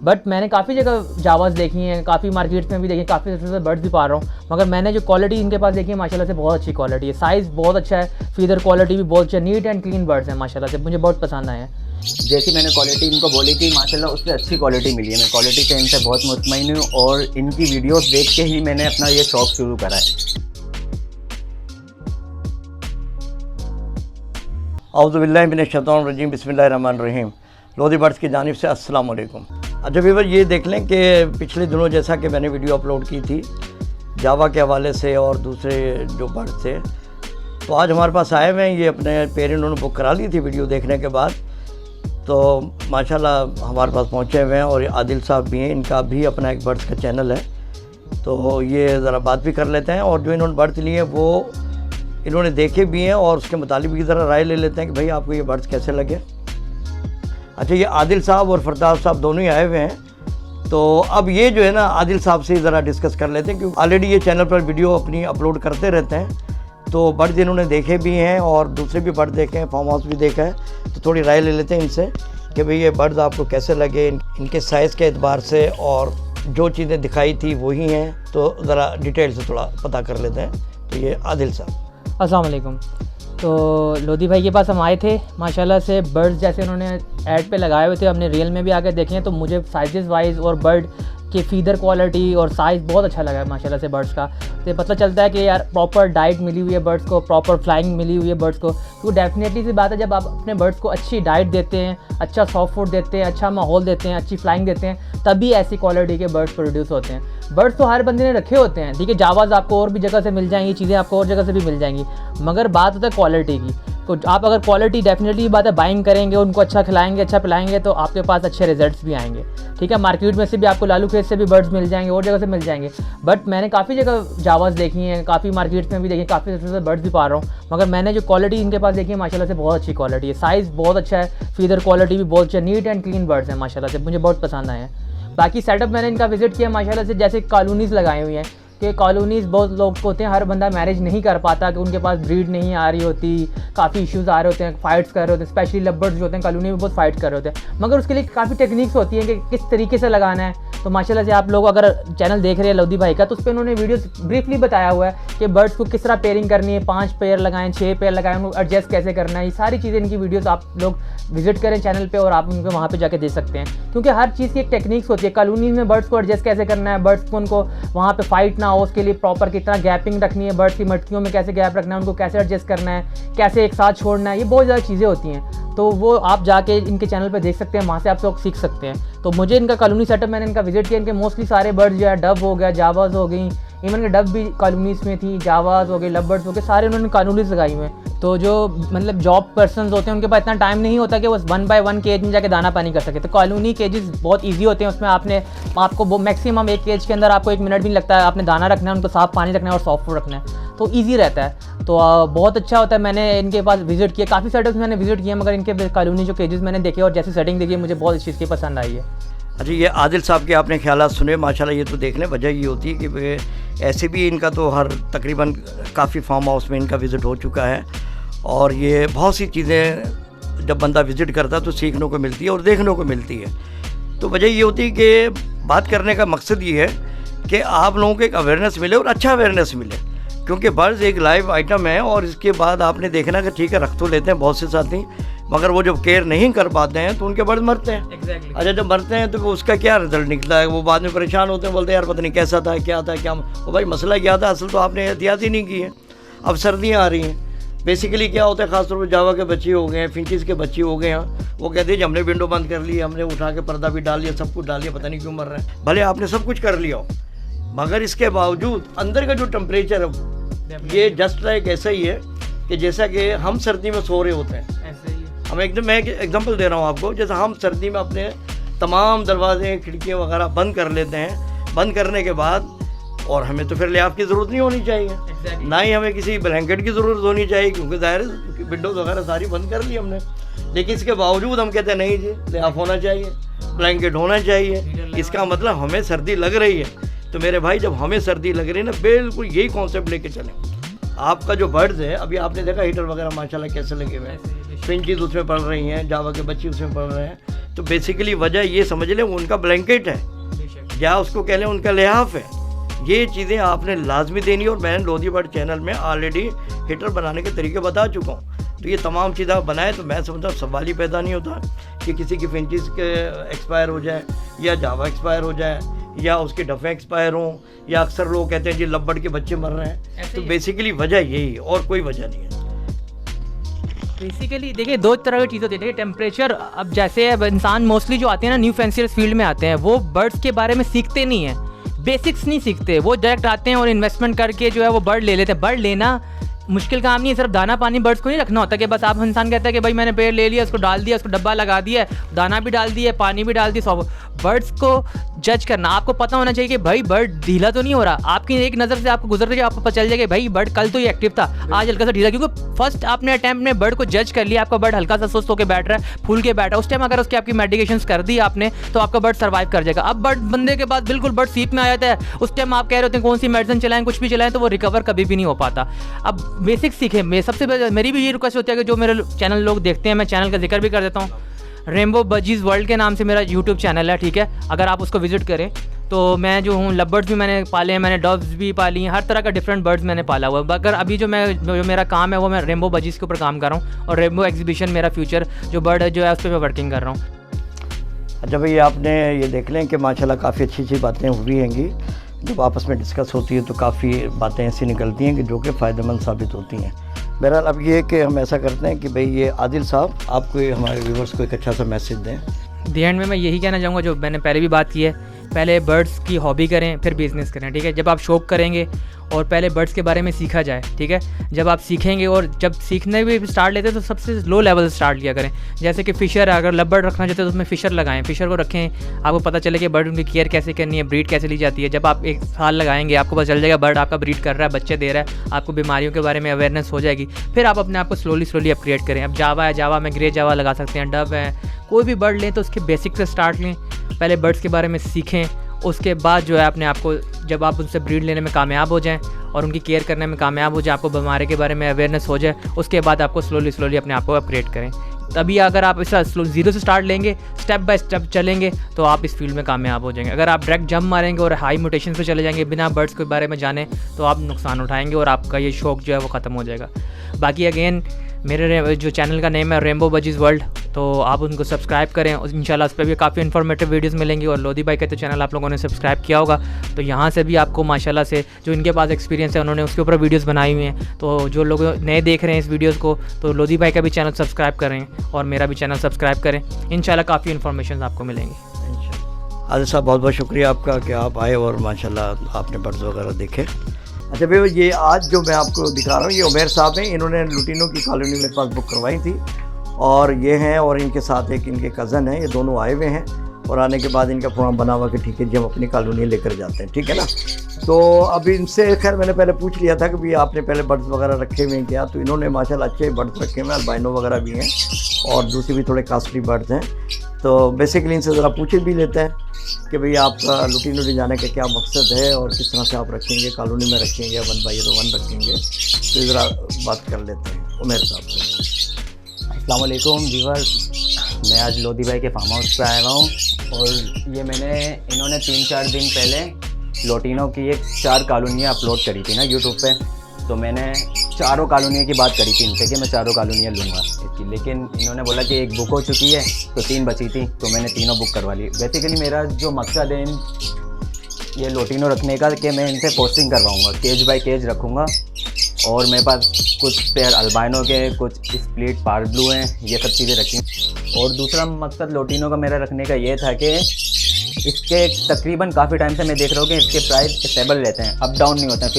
But मैंने काफ़ी जगह जावाज़ देखी हैं, काफ़ी मार्केट्स में भी देखी, काफ़ी अच्छे बर्ड्स भी पा रहा हूँ, मगर मैंने जो क्वालिटी इनके पास देखी है माशाल्लाह से बहुत अच्छी क्वालिटी है। साइज़ बहुत अच्छा है, फीदर क्वालिटी भी बहुत अच्छा है, नीट एंड क्लीन बर्ड्स हैं माशाल्लाह से, मुझे बहुत पसंद आए हैं। जैसी मैंने क्वालिटी इनको बोली थी माशाल्लाह उससे अच्छी क्वालिटी मिली है। मैं क्वालिटी से इनसे बहुत मुतमईन हूँ और इनकी वीडियोस देख के ही मैंने अपना ये शौक़ शुरू करा है। औज़ु बिल्लाहि मिनश शैतानिर रजीम, बिस्मिल्लाहिर रहमानिर रहीम। लोधी बर्ड्स की जानिब से अस्सलाम वालेकुम। अच्छा व्यूअर, ये देख लें कि पिछले दिनों जैसा कि मैंने वीडियो अपलोड की थी जावा के हवाले से और दूसरे जो बर्ड से, तो आज हमारे पास आए हुए हैं। ये अपने पेरेंट उन्होंने बुक करा ली थी वीडियो देखने के बाद, तो माशाल्लाह हमारे पास पहुँचे हुए हैं। और आदिल साहब भी हैं, इनका भी अपना एक बर्ड्स का चैनल है, तो ये ज़रा बात भी कर लेते हैं। और जो इन्होंने बर्ड्स लिए हैं वो इन्होंने देखे भी हैं और उसके मुताबिक भी ज़रा राय ले लेते हैं कि भाई आपको ये बर्ड्स कैसे लगे। अच्छा, ये आदिल साहब और फरदाद साहब दोनों ही आए हुए हैं, तो अब ये जो है ना आदिल साहब से ज़रा डिस्कस कर लेते हैं, क्योंकि ऑलरेडी ये चैनल पर वीडियो अपनी अपलोड करते रहते हैं, तो बर्ड्स इन्होंने देखे भी हैं और दूसरे भी बर्ड देखे हैं, फार्म हाउस भी देखा है, तो थोड़ी राय ले लेते हैं इनसे कि भाई ये बर्ड्स आपको कैसे लगे, इनके साइज़ के एतबार से, और जो चीज़ें दिखाई थी वही हैं, तो ज़रा डिटेल से थोड़ा पता कर लेते हैं। तो ये आदिल साहब। अस्सलाम वालेकुम। तो लोधी भाई के पास हम आए थे, माशाल्लाह से बर्ड्स जैसे उन्होंने ऐड पे लगाए हुए थे, हमने रियल में भी आके देखे हैं, तो मुझे साइज़ वाइज और बर्ड की फीदर क्वालिटी और साइज़ बहुत अच्छा लगा है माशाल्लाह से बर्ड्स का। तो पता चलता है कि यार प्रॉपर डाइट मिली हुई है बर्ड्स को, प्रॉपर फ्लाइंग मिली हुई है बर्ड्स को। तो डेफिनेटली सी बात है, जब आप अपने बर्ड्स को अच्छी डाइट देते हैं, अच्छा सॉफ्ट फूड देते हैं, अच्छा माहौल देते हैं, अच्छी फ्लाइंग देते हैं, तभी ऐसी क्वालिटी के बर्ड्स प्रोड्यूस होते हैं। बर्ड्स तो हर बंदे ने रखे होते हैं, ठीक है, जावाज़ आपको और भी जगह से मिल जाएंगी, चीज़ें आपको और जगह से भी मिल जाएंगी, मगर बात होता है क्वालिटी की। तो आप अगर क्वालिटी डेफिनेटली बात है बाइंग करेंगे, उनको अच्छा खिलाएंगे, अच्छा पिलाएंगे, तो आपके पास अच्छे रिजल्ट्स भी आएंगे, ठीक है। मार्केट में से भी आपको लालू खेत से भी बर्ड्स मिल जाएंगे, और जगह से मिल जाएंगे, बट मैंने काफ़ी जगह जावाज़ देखी हैं, काफ़ी मार्केट्स में भी देखी, काफ़ी अच्छे बर्ड्स भी पा रहा हूँ, मगर मैंने जो क्वालिटी इनके पास देखी है माशाल्लाह से बहुत अच्छी क्वालिटी है। साइज़ बहुत अच्छा है, फीदर क्वालिटी भी बहुत अच्छा है, नीट एंड क्लीन बर्ड्स हैं माशाल्लाह से, मुझे बहुत पसंद आए हैं। बाकी सेटअप मैंने इनका विजिट किया माशाल्लाह से, जैसे कॉलोनीज़ लगाई हुई हैं, कि कॉलोनीज़ बहुत लोग होते हैं, हर बंदा मैनेज नहीं कर पाता, कि उनके पास ब्रीड नहीं आ रही होती, काफ़ी इश्यूज़ आ रहे होते हैं, फाइट्स कर रहे होते हैं, स्पेशली लबर्ड्स जो होते हैं कॉलोनी में बहुत फाइट कर रहे होते हैं, मगर उसके लिए काफ़ी टेक्निक्स होती हैं कि किस तरीके से लगाना है। तो माशाल्लाह से आप लोग अगर चैनल देख रहे हैं लोधी भाई का, तो उस पर उन्होंने वीडियो ब्रीफली बताया हुआ है कि बर्ड्स को किस तरह पेयरिंग करनी है, 5 पेयर लगाएं, 6 पेयर लगाएं, उनको एडजस्ट कैसे करना है, ये सारी चीज़ें इनकी वीडियोस आप लोग विजिट करें चैनल पे और आप उनको वहाँ पे जाके देख सकते हैं, क्योंकि हर चीज़ की एक टेक्निक्स होती है। कॉलोनी में बर्ड्स को एडजस्ट कैसे करना है, बर्ड्स को उनको वहाँ पे फाइट ना हो, उसके लिए प्रॉपर कितना गैपिंग रखनी है, बर्ड्स की मटकियों में कैसे गैप रखना है, उनको कैसे एडजस्ट करना है, कैसे एक साथ छोड़ना है, ये बहुत ज़्यादा चीज़ें होती हैं। तो वो आप जाके इनके चैनल पे देख सकते हैं, वहाँ से आप लोग सीख सकते हैं। तो मुझे इनका कॉलोनी सेटअप मैंने इनका विजिट किया, इनके मोस्टली सारे बर्ड्स जो है, डब हो गया, जावाज़ हो गई, इवन के डब भी कॉलोनीज़ में थी, जावाज़ हो गए, लबर्ड्स हो गए, सारे उन्होंने कॉलोनीज़ लगाई हुए हैं। तो जो मतलब जॉब पर्सनस होते हैं उनके पास इतना टाइम नहीं होता कि वो 1 बाय 1 केज में जाके दाना पानी कर सके, तो कॉलोनी केजेस बहुत ईजी होते हैं, उसमें आपको वो मैक्सिमम एक केज के अंदर आपको 1 मिनट भी नहीं लगता है, आपने दाना रखना है, उनको साफ़ पानी रखना है और सॉफ्ट फूड रखना है, तो ईजी रहता है। तो बहुत अच्छा होता है। मैंने इनके पास विजिट किया, काफ़ी सेटअप्स मैंने विजिट किए, मगर इनके कॉलोनी जो केजेस मैंने देखे और जैसी सेटिंग देखी मुझे बहुत अच्छी इसकी पसंद आई है। अच्छा, ये आदिल साहब के आपने ख्यालात सुने माशाल्लाह, ये तो देखने वजह ये होती है कि ऐसे भी इनका तो हर तकरीबन काफ़ी फार्म हाउस में इनका विज़िट हो चुका है, और ये बहुत सी चीज़ें जब बंदा विज़िट करता है तो सीखने को मिलती है और देखने को मिलती है। तो वजह ये होती है कि बात करने का मकसद ये है कि आप लोगों को एक अवेयरनेस मिले और अच्छा अवेयरनेस मिले, क्योंकि बर्ड्स एक लाइव आइटम है, और इसके बाद आपने देखना कि ठीक है रख तो लेते हैं बहुत से साथी, मगर वो जब केयर नहीं कर पाते हैं तो उनके बर्ड मरते हैं। Exactly. अच्छा, जब मरते हैं तो उसका क्या रिजल्ट निकलता है, वो बाद में परेशान होते हैं, बोलते हैं यार पता नहीं कैसा था, क्या था, क्या वो भाई मसला क्या था, असल तो आपने एहतियात ही नहीं की है। अब सर्दियाँ आ रही हैं, बेसिकली क्या होता है, खासतौर पर जावा के बच्चे हो गए हैं, फिंचेस के बच्चे हो गए हैं, वो कहते हैं जी हमने विंडो बंद कर ली, हमने उठा के पर्दा भी डाल लिया, सब कुछ डाल लिया, पता नहीं क्यों मर रहे हैं। भले आपने सब कुछ कर लिया हो, मगर इसके बावजूद अंदर का जो टेम्परेचर है ये जस्ट लाइक ऐसा ही है कि जैसा कि हम सर्दी में सो रहे होते हैं, हम एकदम, मैं एक एग्जांपल दे रहा हूँ आपको, जैसे हम सर्दी में अपने तमाम दरवाजे खिड़कियाँ वगैरह बंद कर लेते हैं, बंद करने के बाद और हमें तो फिर लिहाफ की ज़रूरत नहीं होनी चाहिए, ना ही हमें किसी ब्लैंकेट की ज़रूरत होनी चाहिए, क्योंकि ज़ाहिर विंडोज़ वगैरह सारी बंद कर ली हमने, लेकिन इसके बावजूद हम कहते हैं नहीं जी लिहाफ होना चाहिए, ब्लैंकेट होना चाहिए। इसका मतलब हमें सर्दी लग रही है, तो मेरे भाई जब हमें सर्दी लग रही है ना, बिल्कुल यही कॉन्सेप्ट लेके चलें। आपका जो बर्ड्स है, अभी आपने देखा हीटर वगैरह माशाल्लाह कैसे लगे हुए हैं, फिंचेस उसमें पड़ रही हैं, जावा के बच्चे उसमें पड़ रहे हैं, तो बेसिकली वजह ये समझ लें वो उनका ब्लैंकेट है या उसको कह लें उनका लिहाफ है। ये चीज़ें आपने लाजमी देनी, और मैंने लोधी बर्ड चैनल में ऑलरेडी हीटर बनाने के तरीके बता चुका हूँ। तो ये तमाम चीज़ें आप बनाए तो मैं समझता हूँ सवाल ही पैदा नहीं होता कि किसी की फिंचिस के एक्सपायर हो जाए या जावा एक्सपायर हो जाए या उसके डफे एक्सपायर हों, या अक्सर लोग कहते हैं जी लव के बच्चे मर रहे हैं। तो बेसिकली वजह यही है और कोई वजह नहीं है। बेसिकली देखिए दो तरह की चीज़ होती है। देखिए टेम्परेचर, अब जैसे अब इंसान मोस्टली जो आते हैं ना न्यू फैंसियर्स फील्ड में आते हैं, वो बर्ड्स के बारे में सीखते नहीं हैं, बेसिक्स नहीं सीखते। वो डायरेक्ट आते हैं और इन्वेस्टमेंट करके जो है वो बर्ड ले लेते हैं। बर्ड लेना मुश्किल काम नहीं है, सिर्फ दाना पानी बर्ड्स को नहीं रखना होता कि बस आप इंसान कहता है कि भाई मैंने पेड़ ले लिया, उसको डाल दिया, उसको डब्बा लगा दिया, दाना भी डाल दिया, पानी भी डाल दिया, सब। बर्ड्स को जज करना आपको पता होना चाहिए कि भाई बर्ड ढीला तो नहीं हो रहा। आपकी एक नज़र से आपको गुजर जाए, आपको पता चल जाएगा भाई बर्ड कल तो ये एक्टिव था, आज हल्का सा ढीला, क्योंकि फर्स्ट आपने अटैम्प्ट में बर्ड को जज कर लिया, आपका बर्ड हल्का सा सुस्त होकर बैठ रहा है, फूल के बैठा है, उस टाइम अगर उसकी आपकी मेडिकेशन कर दी आपने तो आपका बर्ड सर्वाइव कर जाएगा। अब बर्ड बंदे के बाद बिल्कुल बर्ड सीप में आ जाता है, उस टाइम आप कह रहे होते हैं कौन सी मेडिसिन चलाएं, कुछ भी चलाएं, तो वो रिकवर कभी भी नहीं हो पाता। अब बेसिक सीखें। सबसे मेरी भी ये रिक्वेस्ट होती है कि जो मेरे चैनल लोग देखते हैं, मैं चैनल का जिक्र भी कर देता हूँ, रेनबो बजीज़ वर्ल्ड के नाम से मेरा यूट्यूब चैनल है, ठीक है। अगर आप उसको विजिट करें तो मैं जो हूँ लव बर्ड्स भी मैंने पाले हैं, मैंने डव्स भी पाली हैं, हर तरह का डिफरेंट बर्ड्स मैंने पाला हुआ है। मगर अभी जो मेरा काम है वो मैं रेनबो बजीज़ के ऊपर काम कर रहा हूँ, और रेनबो एग्जीबिशन मेरा फ्यूचर जो बर्ड है जो है उस पर मैं वर्किंग कर रहा हूँ। अच्छा भाई, आपने ये देख लें कि माशाल्लाह काफ़ी अच्छी अच्छी बातें हुई हैंगी। जब आपस में डिस्कस होती है तो काफ़ी बातें ऐसी निकलती हैं कि जो कि फ़ायदेमंद साबित होती हैं। बहरहाल अब ये है कि हम ऐसा करते हैं कि भाई ये आदिल साहब आपको हमारे व्यूवर्स को एक अच्छा सा मैसेज दें। दी एंड में मैं यही कहना चाहूँगा जो मैंने पहले भी बात की है, पहले बर्ड्स की हॉबी करें फिर बिज़नेस करें, ठीक है। जब आप शौक करेंगे और पहले बर्ड्स के बारे में सीखा जाए, ठीक है। जब आप सीखेंगे और जब सीखने भी स्टार्ट लेते हैं तो सबसे लो लेवल से स्टार्ट लिया करें। जैसे कि फ़िशर, अगर लव बर्ड रखना चाहते हैं तो उसमें फ़िशर लगाएं, फ़िशर को रखें, आपको पता चले कि बर्ड उनकी केयर कैसे करनी है, ब्रीड कैसे ली जाती है। जब आप 1 साल लगाएंगे आपको पता चल जाएगा बर्ड आपका ब्रीड कर रहा है, बच्चे दे रहा है, आपको बीमारियों के बारे में अवेयरनेस हो जाएगी। फिर आप अपने आप को स्लोली अपग्रेड करें। अब जावा है, जावा में ग्रे जावा लगा सकते हैं, डव है, कोई भी बर्ड लें तो उसके बेसिक से स्टार्ट लें, पहले बर्ड्स के बारे में सीखें। उसके बाद जो है अपने आप को, जब आप उनसे ब्रीड लेने में कामयाब हो जाएं और उनकी केयर करने में कामयाब हो जाए, आपको बीमारी के बारे में अवेयरनेस हो जाए, उसके बाद आपको स्लोली अपने आप को अपग्रेड करें। तभी अगर आप इस ज़ीरो से स्टार्ट लेंगे, स्टेप बाय स्टेप चलेंगे तो आप इस फील्ड में कामयाब हो जाएंगे। अगर आप डायरेक्ट जंप मारेंगे और हाई म्यूटेशन पे चले जाएंगे बिना बर्ड्स के बारे में जाने तो आप नुकसान उठाएंगे और आपका ये शौक जो है वो ख़त्म हो जाएगा। बाकी अगेन मेरे जो चैनल का नेम है रेनबो बजीज़ वर्ल्ड, तो आप उनको सब्सक्राइब करें, इंशाल्लाह उस पर भी काफ़ी इन्फॉर्मेटिव वीडियोस मिलेंगी। और लोधी भाई का तो चैनल आप लोगों ने सब्सक्राइब किया होगा, तो यहाँ से भी आपको माशाल्लाह से जो इनके पास एक्सपीरियंस है उन्होंने उसके ऊपर वीडियोस बनाई हुई हैं। तो जो लोग नए देख रहे हैं इस वीडियोज़ को तो लोधी भाई का भी चैनल सब्सक्राइब करें और मेरा भी चैनल सब्सक्राइब करें, इंशाल्लाह काफ़ी इन्फॉर्मेशन आपको मिलेंगी। आदिल साहब बहुत बहुत शुक्रिया आपका कि आप आए और माशाल्लाह आपने बर्ड्स वगैरह देखे। अच्छा भाई, ये आज जो मैं आपको दिखा रहा हूँ ये उमेर साहब हैं, इन्होंने लुटिनो की कॉलोनी मेरे पास बुक करवाई थी और ये हैं, और इनके साथ एक इनके कज़न हैं, ये दोनों आए हुए हैं और आने के बाद इनका प्रोग्राम बना हुआ कि ठीक है जी हम अपनी कॉलोनी लेकर जाते हैं, ठीक है ना। तो अभी इनसे खैर मैंने पहले पूछ लिया था कि भाई आपने पहले बर्ड्स वगैरह रखे हुए हैं क्या, तो इन्होंने माशाल्लाह अच्छे बर्ड्स रखे हुए हैं, अल्बाइनो वगैरह भी हैं और दूसरे भी थोड़े कास्टली बर्ड्स हैं। तो बेसिकली इनसे ज़रा पूछ भी लेते हैं कि भाई आपका लुटिनो ले जाने का क्या मकसद है और किस तरह से आप रखेंगे, कॉलोनी में रखेंगे या 1 बाई 1 रखेंगे, तो ज़रा बात कर लेते हैं उमेर साहब से। अस्सलाम वालेकुम व्यूअर्स, मैं आज लोधी भाई के फार्म हाउस पे आया हूँ और ये इन्होंने 3-4 दिन पहले लोटिनो की 4 कॉलोनियाँ अपलोड करी थी ना यूट्यूब पे, तो मैंने 4 कॉलोनियों की बात करी थी इनसे कि मैं 4 कॉलोनियाँ लूँगा इसकी, लेकिन इन्होंने बोला कि 1 बुक हो चुकी है तो 3 बची थी, तो मैंने तीनों बुक करवा ली। बेसिकली मेरा जो मकसद है ये लोटिनो रखने का कि मैं इनसे पोस्टिंग करवाऊँगा, केज बाय केज रखूँगा और मेरे पास कुछ पेयर अल्बाइनो के, कुछ स्प्लिट पार ब्लू हैं, ये सब चीज़ें रखी। और दूसरा मकसद लोटिनो का मेरा रखने का ये था कि इसके तकरीबन काफ़ी टाइम से मैं देख रहा हूँ कि इसके प्राइस स्टेबल रहते हैं, अप डाउन नहीं होते हैं।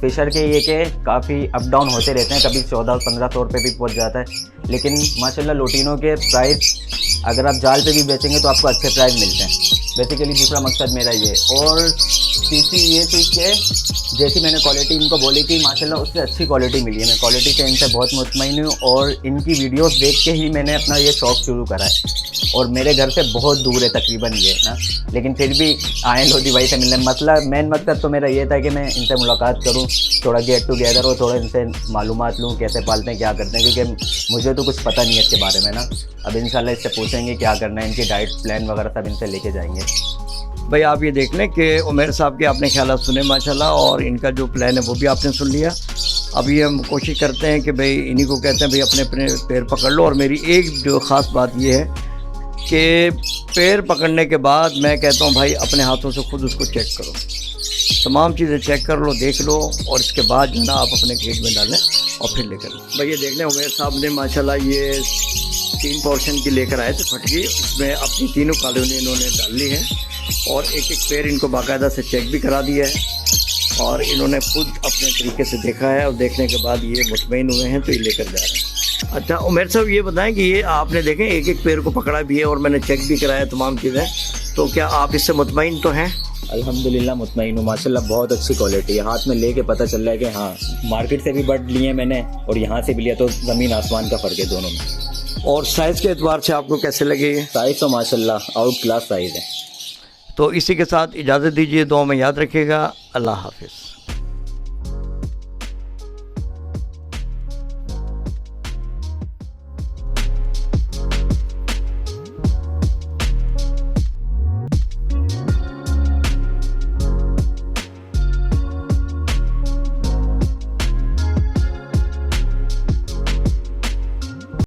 फ़िशर के ये के काफ़ी अप डाउन होते रहते हैं, कभी 1400-1500 रुपये भी पहुँच जाता है, लेकिन माशाल्लाह लोटिनो के प्राइस अगर आप जाल पे भी बेचेंगे तो आपको अच्छे प्राइस मिलते हैं। बेसिकली दूसरा मकसद मेरा ये। और तीसरी ये थी कि जैसी मैंने क्वालिटी इनको बोली थी माशाल्लाह उससे अच्छी क्वालिटी मिली है। मैं क्वालिटी से इनसे बहुत मुतमईन हूँ और इनकी वीडियोस देख के ही मैंने अपना ये शौक़ शुरू करा है। और मेरे घर से बहुत दूर है तकरीबन ये ना, लेकिन फिर भी आए लोधी भाई से मिलने। मेन मकसद तो मेरा ये था कि मैं इनसे मुलाकात करूँ, थोड़ा गेट टुगेदर हो, थोड़ा इनसे मालूमात लूँ कैसे पालते हैं क्या करते हैं, क्योंकि मुझे तो कुछ पता नहीं है इसके बारे में ना। अब इंशाल्लाह इससे पूछेंगे क्या करना है, इनकी डाइट प्लान वगैरह सब इनसे लेके जाएंगे। भाई आप ये देख लें कि उमर साहब के आपने ख्याल सुने माशाल्लाह, और इनका जो प्लान है वो भी आपने सुन लिया। अभी हम कोशिश करते हैं कि भाई इन्हीं को कहते हैं भाई अपने अपने पैर पकड़ लो। और मेरी एक जो ख़ास बात ये है कि पैर पकड़ने के बाद मैं कहता हूँ भाई अपने हाथों से खुद उसको चेक करो, तमाम चीज़ें चेक कर लो, देख लो, और इसके बाद जो ना आप अपने केज में डालें और फिर लेकर लो। भाई ये देख लें उमर साहब ने माशाल्लाह ये 3 पोर्शन की लेकर आए थे फटकी, इसमें अपनी तीनों कॉलोनी इन्होंने डाल ली है और एक एक पैर इनको बाकायदा से चेक भी करा दिया है और इन्होंने खुद अपने तरीके से देखा है और देखने के बाद ये मुतमईन हुए हैं तो ये लेकर जा रहे हैं। अच्छा उमर साहब ये बताएं कि ये आपने देखें एक एक पैर को पकड़ा भी है और मैंने चेक भी कराया तमाम चीज़ें, तो क्या आप इससे मुतमईन तो हैं? अल्हम्दुलिल्लाह मुतमईन हूँ माशाल्लाह, बहुत अच्छी क्वालिटी है। हाथ में लेके पता चल रहा है कि हाँ मार्केट से भी बर्ड लिए मैंने और यहाँ से भी लिया तो ज़मीन आसमान का फ़र्क है दोनों में। और साइज़ के एतबार से आपको कैसे लगे? साइज़ तो माशाल्लाह आउट क्लास साइज़ है। तो इसी के साथ इजाज़त दीजिए, दुआ में याद रखिएगा। अल्लाह हाफिज़।